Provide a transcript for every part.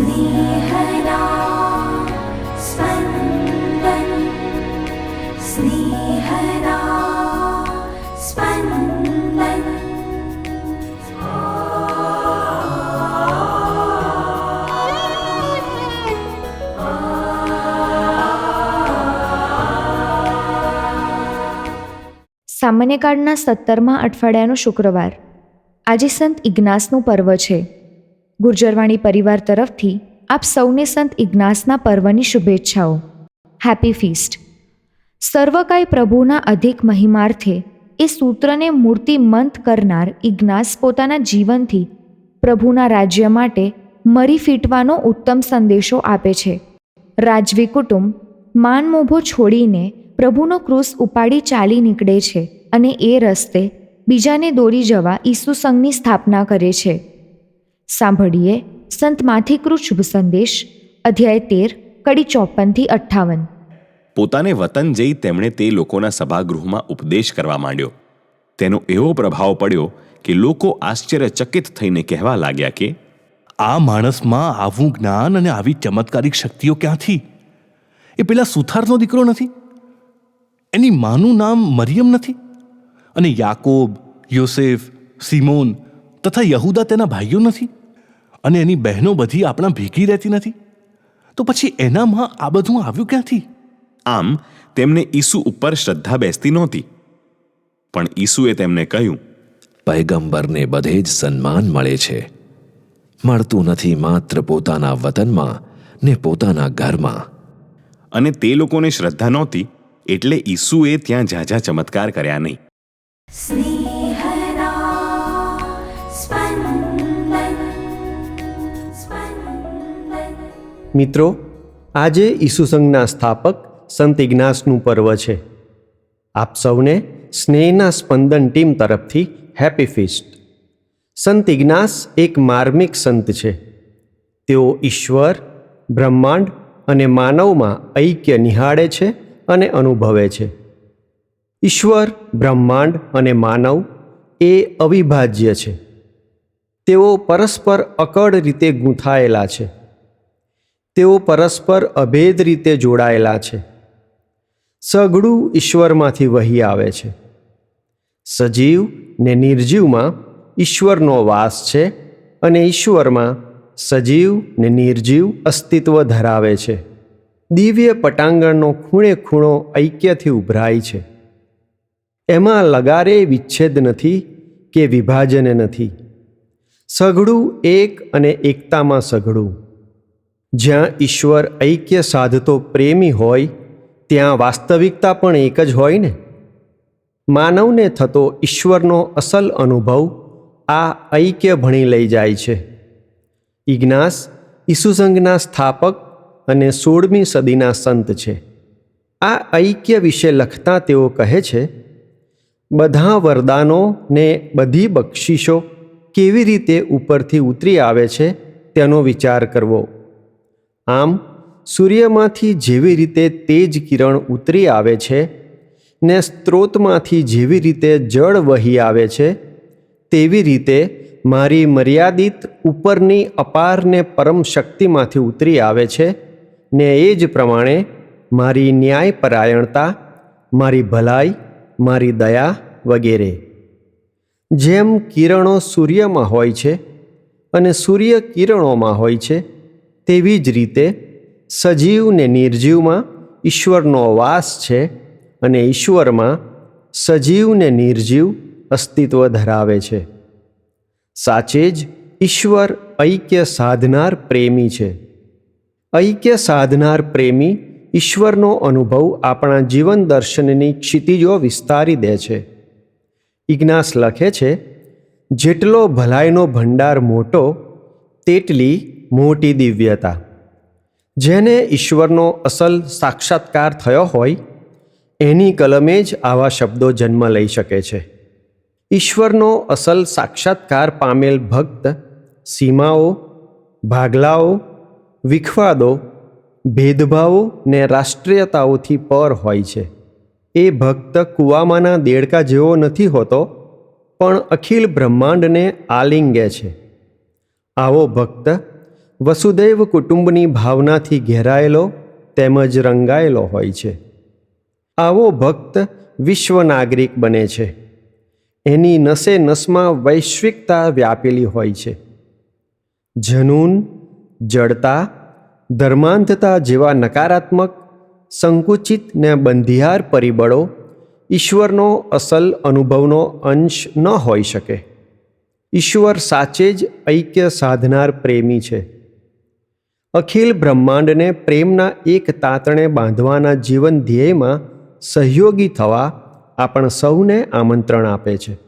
स्नेहदा स्पन्दन स्नेहदा स्पन्दन। સામાન્ય કાળના 17મા અઠવાડિયાનો શુક્રવાર. આજે સંત ઇગ્નાસનું પર્વ છે. ગુર્જરવાણી પરિવાર તરફથી આપ સૌને સંત ઇગ્નાસના પર્વની શુભેચ્છાઓ. Happy feast. સર્વકાય પ્રભુના અધિક મહિમાર્થે એ સૂત્રને મૂર્તિમંત કરનાર ઇગ્નાસ પોતાના જીવનથી પ્રભુના રાજ્ય માટે મરી ફીટવાનો ઉત્તમ સંદેશો આપે છે. રાજવી કુટુંબ માનમોભો છોડીને પ્રભુનો ક્રૂસ ઉપાડી ચાલી નીકળે છે અને એ રસ્તે બીજાને દોરી જવા ઈસુ સંઘની સ્થાપના કરે છે. સાંભળીએ સંત માથીકૃત શુભ સંદેશ, અધ્યાય 13, કડી 54-58. પોતાને વતન જઈ તેમણે તે લોકોના સભાગૃહમાં ઉપદેશ કરવા માંડ્યો. તેનો એવો પ્રભાવ પડ્યો કે લોકો આશ્ચર્યચકિત થઈને કહેવા લાગ્યા કે આ માણસમાં આવું જ્ઞાન અને આવી ચમત્કારિક શક્તિઓ ક્યાંથી? એ પેલા સુથારનો દીકરો નથી? એની માનું નામ મરિયમ નથી? અને યાકોબ, યોસેફ, સિમોન તથા યહૂદા તેના ભાઈઓ નથી? અને એની બહેનો બધી આપણા ભેગી રહેતી નથી? તો પછી એનામાં આ બધું આવ્યું ક્યાંથી? આમ તેમને ઈસુ ઉપર શ્રદ્ધા બેસતી નહોતી. પણ ઈસુએ તેમને કહ્યું, પૈગંબરને બધે જ સન્માન મળે છે. મળતું નથી માત્ર પોતાના વતનમાં ને પોતાના ઘરમાં. અને તે લોકોને શ્રદ્ધા નહોતી એટલે ઈસુએ ત્યાં ઝાઝા ચમત્કાર કર્યા નહીં. स्नेहदा स्पन्दन स्पन्दन। મિત્રો, આજે ઈસુ સંઘના સ્થાપક સંત ઇગ્નાસનું પર્વ છે. આપ સૌને સ્નેહના સ્પંદન ટીમ તરફથી હેપી ફીસ્ટ. સંત ઇગ્નાસ એક માર્મિક સંત છે. તેઓ ઈશ્વર, બ્રહ્માંડ અને માનવમાં ઐક્ય નિહાળે છે અને અનુભવે છે. ઈશ્વર, બ્રહ્માંડ અને માનવ એ અવિભાજ્ય છે. તેઓ પરસ્પર અકળ રીતે ગૂંથાયેલા છે. તેઓ પરસ્પર અભેદ રીતે જોડાયેલા છે. સઘળું ઈશ્વરમાંથી વહી આવે છે. સજીવ ને નિર્જીવમાં ઈશ્વરનો વાસ છે અને ઈશ્વરમાં સજીવ ને નિર્જીવ અસ્તિત્વ ધરાવે છે. દિવ્ય પટાંગણનો ખૂણે ખૂણો ઐક્યથી ઉભરાય છે. એમાં લગારે વિચ્છેદ નથી કે વિભાજન નથી. સઘળું એક અને એકતામાં સઘળું. જ્યાં ઈશ્વર ઐક્ય સાધતો પ્રેમી હોય ત્યાં વાસ્તવિકતા પણ એક જ હોય ને. માનવને થતો ઈશ્વરનો અસલ અનુભવ આ ઐક્ય ભણી લઈ જાય છે. ઇગ્નાસ ઈસુ સંઘના સ્થાપક અને 16મી સદીના સંત છે. આ ઐક્ય વિશે લખતા તેઓ કહે છે, બધા વરદાનો ને બધી બક્ષિસો કેવી રીતે ઉપરથી ઉતરી આવે છે તેનો વિચાર કરવો. આમ સૂર્યમાંથી જેવી રીતે તેજ કિરણ ઉતરી આવે છે ને સ્ત્રોતમાંથી જેવી રીતે જળ વહી આવે છે, તેવી રીતે મારી મર્યાદિત ઉપરની અપાર ને પરમ શક્તિમાંથી ઉતરી આવે છે ને એ જ પ્રમાણે મારી ન્યાયપરાયણતા, મારી ભલાઈ, મારી દયા વગેરે. જેમ કિરણો સૂર્યમાં હોય છે અને સૂર્ય કિરણોમાં હોય છે, તેવી જ રીતે સજીવ ને નિર્જીવમાં ઈશ્વરનો વાસ છે અને ઈશ્વરમાં સજીવ ને નિર્જીવ અસ્તિત્વ ધરાવે છે. સાચે જ ઈશ્વર ઐક્ય સાધનાર પ્રેમી છે. ઐક્ય સાધનાર પ્રેમી ઈશ્વરનો અનુભવ આપણા જીવન દર્શનની ક્ષિતિજો વિસ્તારી દે છે. ઇગ્નાસ લખે છે, જેટલો ભલાઈનો ભંડાર મોટો તેટલી મોટી દિવ્યતા. જેને ઈશ્વરનો અસલ સાક્ષાત્કાર થયો હોય એની કલમે જ આવા શબ્દો જન્મ લઈ શકે છે. ઈશ્વરનો અસલ સાક્ષાત્કાર પામેલ ભક્ત સીમાઓ, ભાગલાઓ, વિખવાદો, ભેદભાવો ને રાષ્ટ્રીયતાઓથી પર હોય છે. એ ભક્ત કૂવામાંના દેડકા જેવો નથી હોતો, પણ અખિલ બ્રહ્માંડને આલિંગે છે. આવો ભક્ત વસુદૈવ કુટુંબની ભાવનાથી ઘેરાયેલો તેમજ રંગાયેલો હોય છે. આવો ભક્ત વિશ્વ નાગરિક બને છે. એની નસે નસમાં વૈશ્વિકતા વ્યાપેલી હોય છે. જનૂન, જડતા, ધર્માંધતા જેવા નકારાત્મક, સંકુચિત ને બંધિયાર પરિબળો ઈશ્વરનો અસલ અનુભવનો અંશ ન હોઈ શકે. ઈશ્વર સાચે જ ઐક્ય સાધનાર પ્રેમી છે. અખિલ બ્રહ્માંડને પ્રેમના એક તાતણે બાંધવાના જીવન ધ્યેયમાં સહયોગી થવા આપણ સૌને આમંત્રણ આપે છે.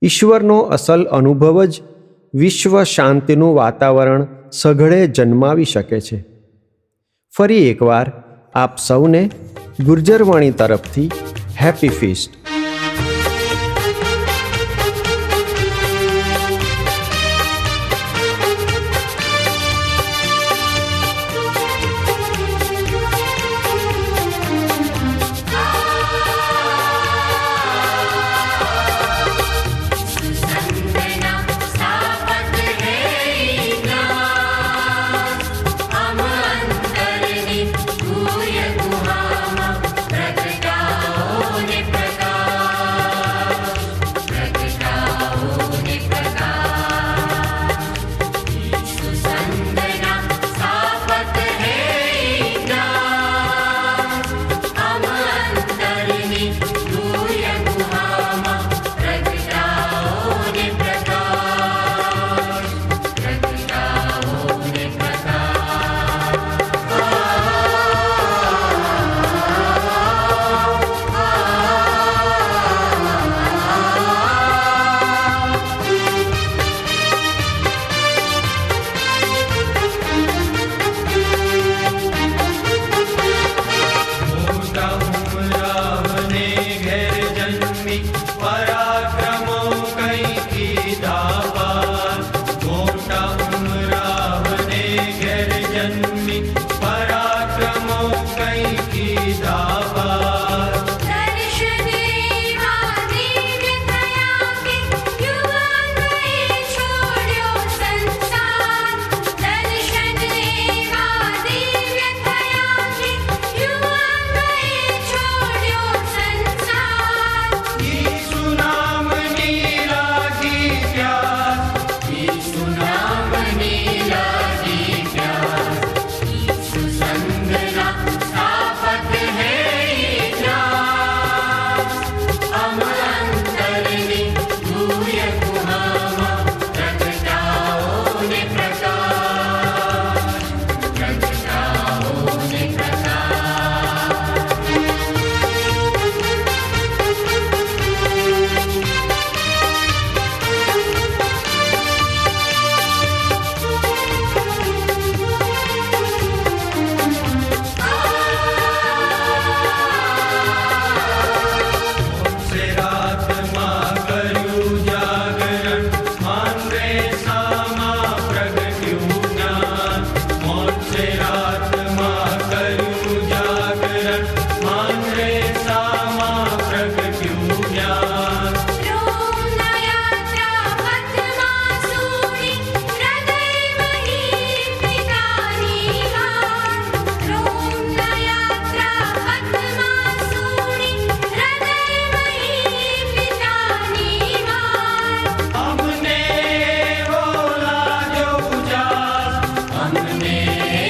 ઈશ્વરનો અસલ અનુભવ જ વિશ્વ શાંતિનું વાતાવરણ સઘળે જન્માવી શકે છે. ફરી એકવાર આપ સૌને ગુર્જરવાણી તરફથી હેપી ફીસ્ટ. हमने